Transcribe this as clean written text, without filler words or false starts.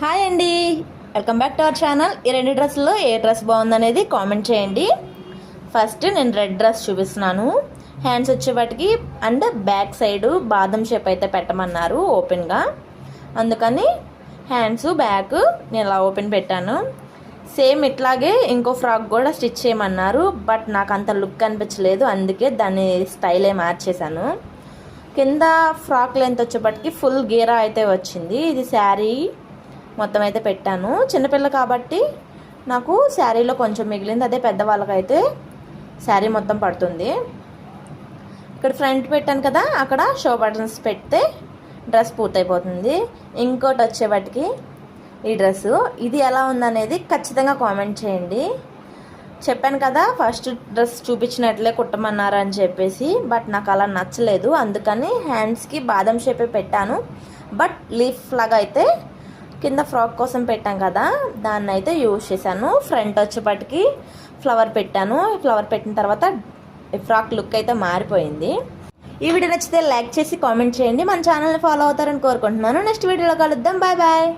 Hi అండి, welcome back to our channel. ఈ రెండు డ్రెస్సుల్లో ఏ డ్రెస్ బాగుందనేది కామెంట్ చేయండి. ఫస్ట్ నేను రెడ్ డ్రెస్ చూపిస్తున్నాను. హ్యాండ్స్ వచ్చేవాటికి అండ్ బ్యాక్ సైడ్ బాదం షేప్ అయితే పెట్టమన్నారు ఓపెన్గా, అందుకని హ్యాండ్స్ బ్యాక్ నేను ఇలా ఓపెన్ పెట్టాను. సేమ్ ఇట్లాగే ఇంకో ఫ్రాక్ కూడా స్టిచ్ చేయమన్నారు, బట్ నాకు అంత లుక్ అనిపించలేదు, అందుకే దాన్ని స్టైలే మార్చేశాను. కింద ఫ్రాక్ లెంత్ వచ్చేపటికి ఫుల్ గీరా అయితే వచ్చింది. ఇది శారీ మొత్తం అయితే పెట్టాను. చిన్నపిల్ల కాబట్టి నాకు శారీలో కొంచెం మిగిలింది, అదే పెద్దవాళ్ళకైతే శారీ మొత్తం పడుతుంది. ఇక్కడ ఫ్రంట్ పెట్టాను కదా, అక్కడ షో బటన్స్ పెడితే డ్రెస్ పూర్తయిపోతుంది. ఇంకోటి వచ్చేవాటికి ఈ డ్రెస్సు ఇది ఎలా ఉందనేది ఖచ్చితంగా కామెంట్ చేయండి. చెప్పాను కదా ఫస్ట్ డ్రెస్ చూపించినట్లే కుట్టమన్నారు అని చెప్పేసి, బట్ నాకు అలా నచ్చలేదు, అందుకని హ్యాండ్స్కి బాదం షేపే పెట్టాను. బట్ లీఫ్ లాగా అయితే కింద ఫ్రాక్ కోసం పెట్టాం కదా, దాన్ని అయితే యూజ్ చేశాను. ఫ్రంట్ వచ్చేపటికి ఫ్లవర్ పెట్టాను. ఫ్లవర్ పెట్టిన తర్వాత ఫ్రాక్ లుక్ అయితే మారిపోయింది. ఈ వీడియో నచ్చితే లైక్ చేసి కామెంట్ చేయండి. మన ఛానల్ని ఫాలో అవుతారని కోరుకుంటున్నాను. నెక్స్ట్ వీడియోలో కలుద్దాం. Bye bye.